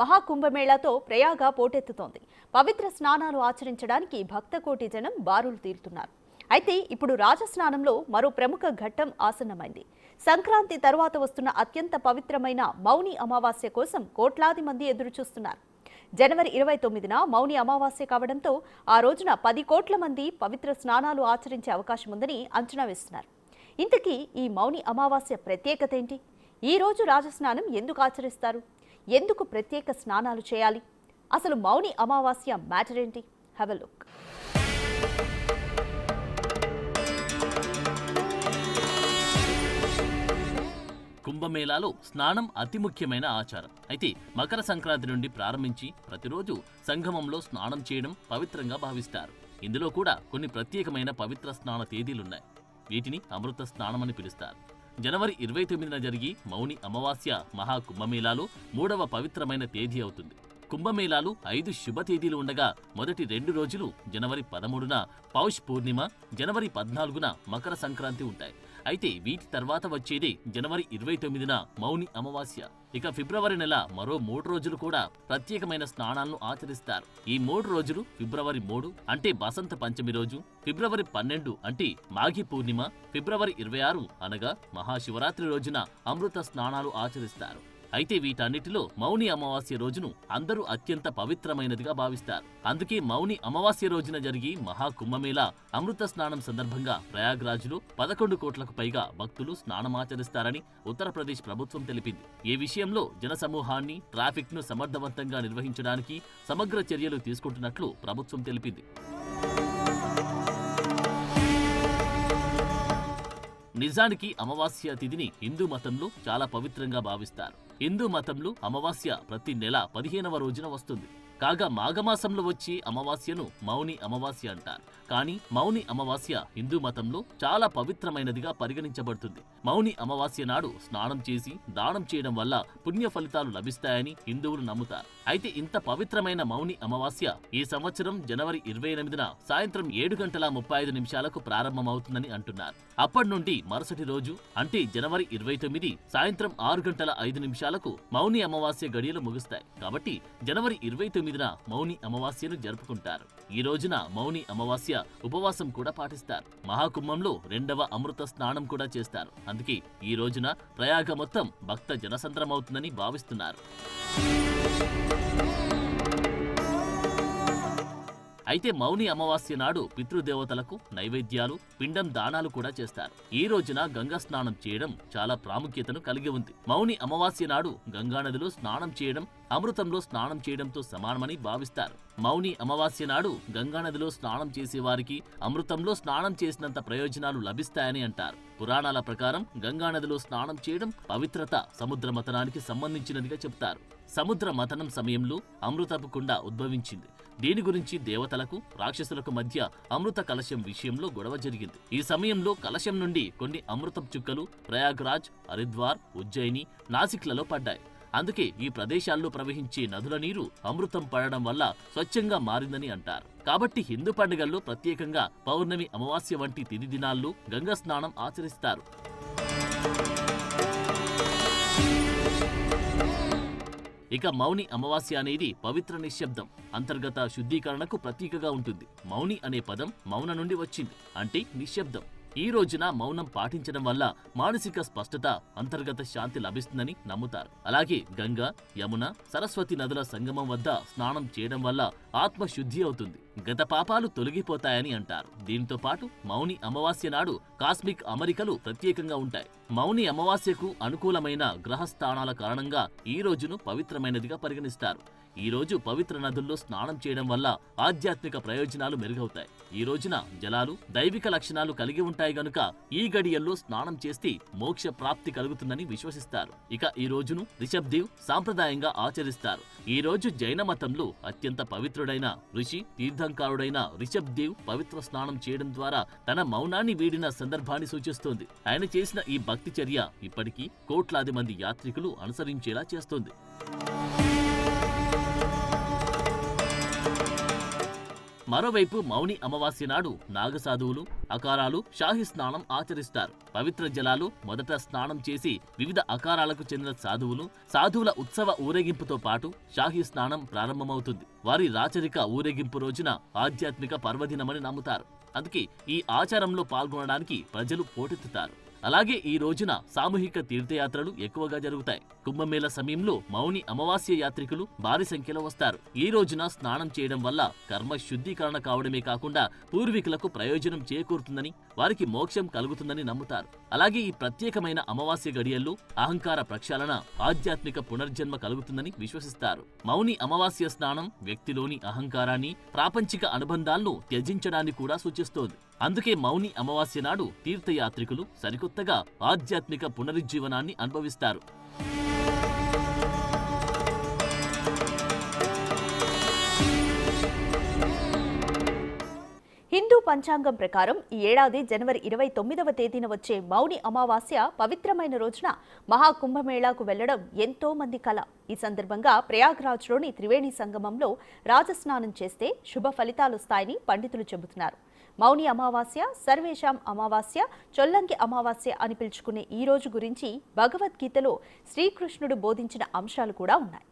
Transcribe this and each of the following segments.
మహాకుంభమేళాతో ప్రయాగ పోటెత్తుతోంది. పవిత్ర స్నానాలు ఆచరించడానికి భక్తకోటి జనం బారులు తీరుతున్నారు. అయితే ఇప్పుడు రాజస్నానంలో మరో ప్రముఖ ఘట్టం ఆసన్నమైంది. సంక్రాంతి తరువాత వస్తున్న అత్యంత పవిత్రమైన మౌని అమావాస్య కోసం కోట్లాది మంది ఎదురుచూస్తున్నారు. జనవరి 29న మౌని అమావాస్య కావడంతో ఆ రోజున 10 కోట్ల మంది పవిత్ర స్నానాలు ఆచరించే అవకాశం ఉందని అంచనా వేస్తున్నారు. ఇంతకీ ఈ మౌని అమావాస్య ప్రత్యేకత ఏంటి? ఈ రోజు రాజస్నానం ఎందుకు ఆచరిస్తారు? ఎందుకు ప్రత్యేక స్నానాలు చేయాలి? అసలు మౌని అమావాస్య మ్యాటర్ ఏంటి? Have a look. కుంభమేళాలో స్నానం అతి ముఖ్యమైన ఆచారం. అయితే మకర సంక్రాంతి నుండి ప్రారంభించి ప్రతిరోజు సంగమంలో స్నానం చేయడం పవిత్రంగా భావిస్తారు. ఇందులో కూడా కొన్ని ప్రత్యేకమైన పవిత్ర స్నాన తేదీలున్నాయి. వీటిని అమృత స్నానమని పిలుస్తారు. జనవరి 29న జరిగి మౌని అమావాస్య మహాకుంభమేళాలో 3వ పవిత్రమైన తేదీ అవుతుంది. కుంభమేళాలు 5 శుభ తేదీలు ఉండగా మొదటి 2 రోజులు జనవరి 13న పౌష్ పూర్ణిమ, జనవరి 14న మకర సంక్రాంతి ఉంటాయి. అయితే వీటి తర్వాత వచ్చేదే జనవరి 29న మౌని అమావాస్య. ఇక ఫిబ్రవరి నెల మరో 3 రోజులు కూడా ప్రత్యేకమైన స్నానాలను ఆచరిస్తారు. ఈ 3 రోజులు ఫిబ్రవరి 3 అంటే బసంత పంచమి రోజు, ఫిబ్రవరి 12 అంటే మాఘి పూర్ణిమ, ఫిబ్రవరి 26 అనగా మహాశివరాత్రి రోజున అమృత స్నానాలు ఆచరిస్తారు. అయితే వీటన్నిటిలో మౌని అమావాస్య రోజును అందరూ అత్యంత పవిత్రమైనదిగా భావిస్తారు. అందుకే మౌని అమావాస్య రోజున జరిగి మహాకుంభమేళా అమృత స్నానం సందర్భంగా ప్రయాగ్రాజ్లో 11 కోట్లకు పైగా భక్తులు స్నానమాచరిస్తారని ఉత్తరప్రదేశ్ ప్రభుత్వం తెలిపింది. ఈ విషయంలో జనసమూహాన్ని, ట్రాఫిక్ ను సమర్థవంతంగా నిర్వహించడానికి సమగ్ర చర్యలు తీసుకుంటున్నట్లు ప్రభుత్వం తెలిపింది. నిజానికి అమావాస్య తిథిని హిందూ మతంలో చాలా పవిత్రంగా భావిస్తారు. హిందూ మతంలో అమావాస్య ప్రతి నెల 15వ రోజున వస్తుంది. కాగా మాఘమాసంలో వచ్చే అమావాస్యను మౌని అమావాస్య అంటారు. కానీ మౌని అమావాస్య హిందూ మతంలో చాలా పవిత్రమైనదిగా పరిగణించబడుతుంది. మౌని అమావాస్య నాడు స్నానం చేసి దానం చేయడం వల్ల పుణ్య ఫలితాలు లభిస్తాయని హిందువులు నమ్ముతారు. అయితే ఇంత పవిత్రమైన మౌని అమావాస్య ఈ సంవత్సరం జనవరి 28న సాయంత్రం 7:35 ప్రారంభమవుతుందని అంటున్నారు. అప్పటి నుండి మరుసటి రోజు అంటే జనవరి 29 సాయంత్రం 6:05 మౌని అమావాస్య గడియలు ముగుస్తాయి. కాబట్టి జనవరి 29న మౌని అమావాస్యను జరుపుకుంటారు. ఈ రోజున మౌని అమావాస్య ఉపవాసం కూడా పాటిస్తారు. మహాకుంభంలో 2వ అమృత స్నానం కూడా చేస్తారు. అందుకే ఈ రోజున ప్రయాగ మొత్తం భక్త జనసంద్రమవుతుందని భావిస్తున్నారు. అయితే మౌని అమావాస్య నాడు పితృదేవతలకు నైవేద్యాలు, పిండం దానాలు కూడా చేస్తారు. ఈ రోజున గంగా స్నానం చేయడం చాలా ప్రాముఖ్యతను కలిగి ఉంది. మౌని అమావాస్య నాడు గంగానదిలో స్నానం చేయడం అమృతంలో స్నానం చేయడంతో సమానమని భావిస్తారు. మౌని అమావాస్య నాడు గంగానదిలో స్నానం చేసేవారికి అమృతంలో స్నానం చేసినంత ప్రయోజనాలు లభిస్తాయని అంటారు. పురాణాల ప్రకారం గంగానదిలో స్నానం చేయడం పవిత్రత, సముద్ర మథనానికి సంబంధించినదిగా చెప్తారు. సముద్ర మథనం సమయంలో అమృతపు కుండ ఉద్భవించింది. దీని గురించి దేవతలకు, రాక్షసులకు మధ్య అమృత కలశం విషయంలో గొడవ జరిగింది. ఈ సమయంలో కలశం నుండి కొన్ని అమృతపు చుక్కలు ప్రయాగ్రాజ్, హరిద్వార్, ఉజ్జయిని, నాసిక్లలో పడ్డాయి. అందుకే ఈ ప్రదేశాల్లో ప్రవహించే నదుల నీరు అమృతం పడడం వల్ల స్వచ్ఛంగా మారిందని అంటారు. కాబట్టి హిందూ పండుగల్లో ప్రత్యేకంగా పౌర్ణమి, అమావాస్య వంటి తిథి దినాల్లో గంగా స్నానం ఆచరిస్తారు. ఇక మౌని అమావాస్య అనేది పవిత్ర నిశ్శబ్దం, అంతర్గత శుద్ధీకరణకు ప్రతీకగా ఉంటుంది. మౌని అనే పదం మౌన నుండి వచ్చింది, అంటే నిశ్శబ్దం. ఈ రోజున మౌనం పాటించడం వల్ల మానసిక స్పష్టత, అంతర్గత శాంతి లభిస్తుందని నమ్ముతారు. అలాగే గంగా, యమున, సరస్వతి నదుల సంగమం వద్ద స్నానం చేయడం వల్ల ఆత్మ శుద్ధి అవుతుంది, గత పాపాలు తొలగిపోతాయని అంటారు. దీంతో పాటు మౌని అమావాస్య నాడు కాస్మిక్ అమరికలు ప్రత్యేకంగా ఉంటాయి. మౌని అమావాస్యకు అనుకూలమైన గ్రహ స్థానాల కారణంగా ఈ రోజును పవిత్రమైనదిగా పరిగణిస్తారు. ఈ రోజు పవిత్ర నదుల్లో స్నానం చేయడం వల్ల ఆధ్యాత్మిక ప్రయోజనాలు మెరుగవుతాయి. ఈ రోజున జలాలు దైవిక లక్షణాలు కలిగి ఉంటాయి గనుక ఈ గడియల్లో స్నానం చేస్తే మోక్ష ప్రాప్తి కలుగుతుందని విశ్వసిస్తారు. ఇక ఈ రోజును రిషబ్దేవ్ సాంప్రదాయంగా ఆచరిస్తారు. ఈ రోజు జైన మతంలో అత్యంత పవిత్రుడైన ఋషి, తీర్థంకారుడైన రిషబ్దేవ్ పవిత్ర స్నానం చేయడం ద్వారా తన మౌనాన్ని వీడిన సందర్భాన్ని సూచిస్తోంది. ఆయన చేసిన ఈ భక్తి చర్య ఇప్పటికీ కోట్లాది మంది యాత్రికులు అనుసరించేలా చేస్తోంది. మరోవైపు మౌని అమావాస్య నాడు నాగసాధువులు, అకారాలు షాహీ స్నానం ఆచరిస్తారు. పవిత్ర జలాలు మొదట స్నానం చేసి వివిధ అకారాలకు చెందిన సాధువుల ఉత్సవ ఊరేగింపుతో పాటు షాహీ స్నానం ప్రారంభమవుతుంది. వారి రాచరిక ఊరేగింపు రోజున ఆధ్యాత్మిక పర్వదినమని నమ్ముతారు. అందుకే ఈ ఆచారంలో పాల్గొనడానికి ప్రజలు పోటెత్తుతారు. అలాగే ఈ రోజున సామూహిక తీర్థయాత్రలు ఎక్కువగా జరుగుతాయి. కుంభమేళ సమయంలో మౌని అమావాస్య యాత్రికులు భారీ సంఖ్యలో వస్తారు. ఈ రోజున స్నానం చేయడం వల్ల కర్మ శుద్ధీకరణ కావడమే కాకుండా పూర్వీకులకు ప్రయోజనం చేకూరుతుందని, వారికి మోక్షం కలుగుతుందని నమ్ముతారు. అలాగే ఈ ప్రత్యేకమైన అమావాస్య గడియల్లో అహంకార ప్రక్షాళన, ఆధ్యాత్మిక పునర్జన్మ కలుగుతుందని విశ్వసిస్తారు. మౌని అమావాస్య స్నానం వ్యక్తిలోని అహంకారాన్ని, ప్రాపంచిక అనుబంధాలను త్యజించడాన్ని కూడా సూచిస్తోంది. అందుకే మౌని అమావాస్య నాడు తీర్థయాత్రికులు సరికొత్తగా ఆధ్యాత్మిక పునరుజ్జీవనాన్ని అనుభవిస్తారు. హిందూ పంచాంగం ప్రకారం ఈ ఏడాది జనవరి 29వ తేదీన వచ్చే మౌని అమావాస్య పవిత్రమైన రోజున మహాకుంభమేళాకు వెళ్లడం ఎంతో మంది కల. ఈ సందర్భంగా ప్రయాగ్రాజ్లోని త్రివేణి సంగమంలో రాజస్నానం చేస్తే శుభ ఫలితాలొస్తాయని పండితులు చెబుతున్నారు. మౌని అమావాస్య, సర్వేషాం అమావాస్య, చొల్లంకి అమావాస్య అని పిలుచుకునే ఈ రోజు గురించి భగవద్గీతలో శ్రీకృష్ణుడు బోధించిన అంశాలు కూడా ఉన్నాయి.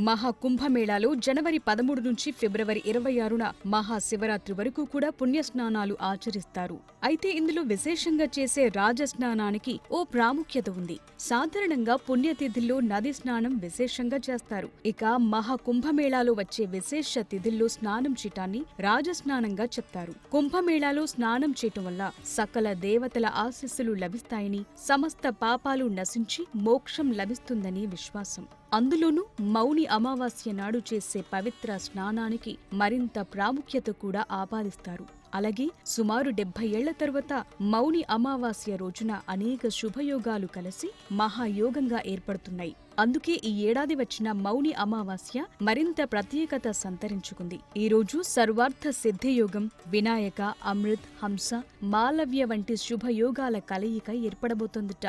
మహాకుంభమేళాలో జనవరి 13 నుంచి ఫిబ్రవరి 26న మహాశివరాత్రి వరకు కూడా పుణ్యస్నానాలు ఆచరిస్తారు. అయితే ఇందులో విశేషంగా చేసే రాజస్నానానికి ఓ ప్రాముఖ్యత ఉంది. సాధారణంగా పుణ్యతిథుల్లో నది స్నానం విశేషంగా చేస్తారు. ఇక మహాకుంభమేళాలో వచ్చే విశేష తిథుల్లో స్నానం చేయటాన్ని రాజస్నానంగా చెప్తారు. కుంభమేళాలో స్నానం చేయటం వల్ల సకల దేవతల ఆశీస్సులు లభిస్తాయని, సమస్త పాపాలు నశించి మోక్షం లభిస్తుందని విశ్వాసం. అందులోనూ మౌని అమావాస్య నాడు చేసే పవిత్ర స్నానానికి మరింత ప్రాముఖ్యత కూడా ఆపాదిస్తారు. అలాగే సుమారు 70 ఏళ్ల తరువాత మౌని అమావాస్య రోజున అనేక శుభయోగాలు కలిసి మహాయోగంగా ఏర్పడుతున్నాయి. అందుకే ఈ ఏడాది వచ్చిన మౌని అమావాస్య మరింత ప్రత్యేకత సంతరించుకుంది. ఈ రోజు సర్వార్థ సిద్ధియోగం, వినాయక, అమృత్, హంస, మాలవ్య వంటి శుభయోగాల కలయిక ఏర్పడబోతోందట.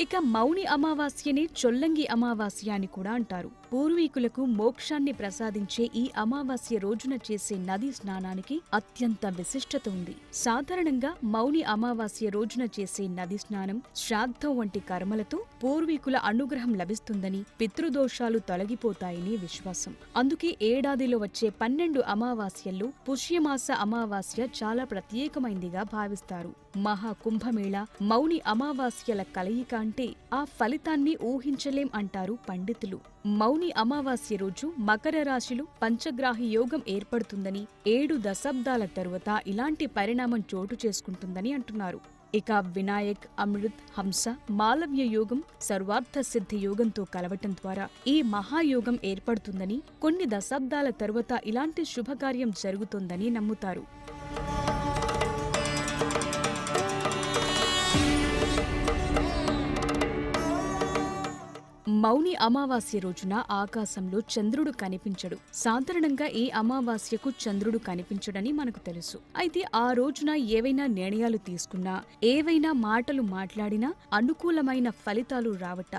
ఇక మౌని అమావాస్యనే చొల్లంగి అమావాస్య అని కూడా అంటారు. పూర్వీకులకు మోక్షాన్ని ప్రసాదించే ఈ అమావాస్య రోజున చేసే నదీ స్నానానికి అత్యంత విశిష్టత ఉంది. సాధారణంగా మౌని అమావాస్య రోజున చేసే నది స్నానం శ్రాద్ధం వంటి కర్మలతో పూర్వీకుల అనుగ్రహం లభిస్తుందని, పితృదోషాలు తొలగిపోతాయని విశ్వాసం. అందుకే ఏడాదిలో వచ్చే 12 అమావాస్యల్లో పుష్యమాస అమావాస్య చాలా ప్రత్యేకమైందిగా భావిస్తారు. మహాకుంభమేళ, మౌని అమావాస్యల కలయిక అంటే ఆ ఫలితాన్ని ఊహించలేం అంటారు పండితులు. మౌని అమావాస్య రోజు మకర రాశిలో పంచగ్రాహి యోగం ఏర్పడుతుందని, 7 దశాబ్దాల తరువాత ఇలాంటి పరిణామం చోటు చేసుకుంటుందని అంటున్నారు. ఇక వినాయక్, అమృత్, హంస, మాలవ్య యోగం సర్వార్థ సిద్ధి యోగంతో కలవటం ద్వారా ఈ మహాయోగం ఏర్పడుతుందని, కొన్ని దశాబ్దాల తరువాత ఇలాంటి శుభకార్యం జరుగుతుందని నమ్ముతారు. మౌని అమావాస్య రోజున ఆకాశంలో చంద్రుడు కనిపించడు. సాధారణంగా ఈ అమావాస్యకు చంద్రుడు కనిపించడని మనకు తెలుసు. అయితే ఆ రోజున ఏవైనా నిర్ణయాలు తీసుకున్నా, ఏవైనా మాటలు మాట్లాడినా అనుకూలమైన ఫలితాలు రావట.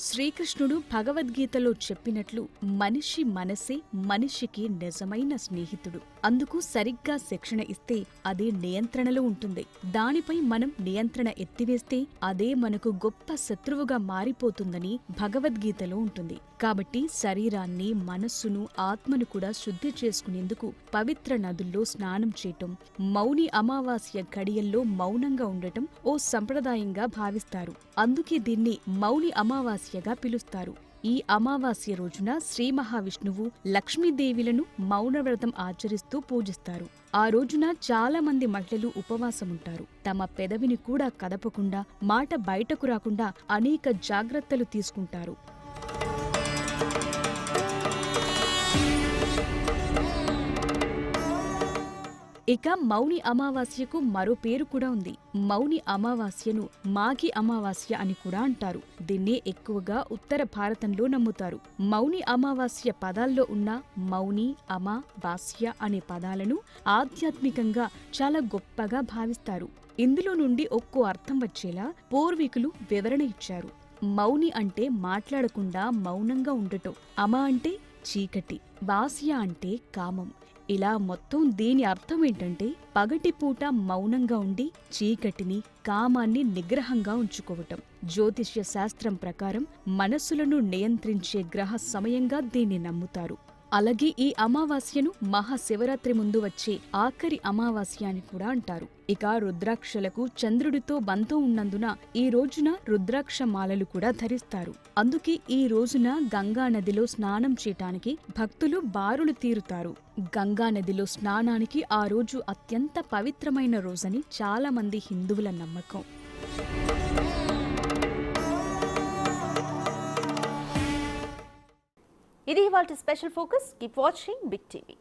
శ్రీకృష్ణుడు భగవద్గీతలో చెప్పినట్లు మనిషి మనసే మనిషికి నిజమైన స్నేహితుడు. అందుకు సరిగ్గా శిక్షణ ఇస్తే అదే నియంత్రణలో ఉంటుంది. దానిపై మనం నియంత్రణ ఎత్తివేస్తే అదే మనకు గొప్ప శత్రువుగా మారిపోతుందని భగవద్గీతలో ఉంటుంది. కాబట్టి శరీరాన్ని, మనస్సును, ఆత్మను కూడా శుద్ధి చేసుకునేందుకు పవిత్ర నదుల్లో స్నానం చేయటం, మౌని అమావాస్య ఘడియల్లో మౌనంగా ఉండటం ఓ సంప్రదాయంగా భావిస్తారు. అందుకే దీన్ని మౌని అమావాస్యగా పిలుస్తారు. ఈ అమావాస్య రోజున శ్రీ మహావిష్ణువు, లక్ష్మీదేవిలను మౌనవ్రతం ఆచరిస్తూ పూజిస్తారు. ఆ రోజున చాలా మంది మహిళలు ఉపవాసముంటారు. తమ పెదవిని కూడా కదపకుండా, మాట బయటకు రాకుండా అనేక జాగ్రత్తలు తీసుకుంటారు. ఇక మౌని అమావాస్యకు మరో పేరు కూడా ఉంది. మౌని అమావాస్యను మాఘి అమావాస్య అని కూడా అంటారు. దీన్నే ఎక్కువగా ఉత్తర భారతంలో నమ్ముతారు. మౌని అమావాస్య పదాల్లో ఉన్న మౌని, అమ, వాస్య అనే పదాలను ఆధ్యాత్మికంగా చాలా గొప్పగా భావిస్తారు. ఇందులో నుండి ఒక్కో అర్థం వచ్చేలా పూర్వీకులు వివరణ ఇచ్చారు. మౌని అంటే మాట్లాడకుండా మౌనంగా ఉండటం, అమ అంటే చీకటి, వాస్య అంటే కామం. ఇలా మొత్తం దీని అర్థం ఏంటంటే పగటిపూట మౌనంగా ఉండి చీకటిని, కామాన్ని నిగ్రహంగా ఉంచుకోవటం. జ్యోతిష్య శాస్త్రం ప్రకారం మనస్సులను నియంత్రించే గ్రహ సమయంగా దీన్ని నమ్ముతారు. అలాగే ఈ అమావాస్యను మహాశివరాత్రి ముందు వచ్చే ఆఖరి అమావాస్య అని కూడా అంటారు. ఇక రుద్రాక్షలకు చంద్రుడితో బంధం ఉన్నందున ఈ రోజున రుద్రాక్ష మాలలు కూడా ధరిస్తారు. అందుకే ఈ రోజున గంగా నదిలో స్నానం చేయటానికి భక్తులు బారులు తీరుతారు. గంగా నదిలో స్నానానికి ఆ రోజు అత్యంత పవిత్రమైన రోజని చాలా మంది హిందువుల నమ్మకం. ఇది ఇవాల్టి special focus. Keep watching big TV.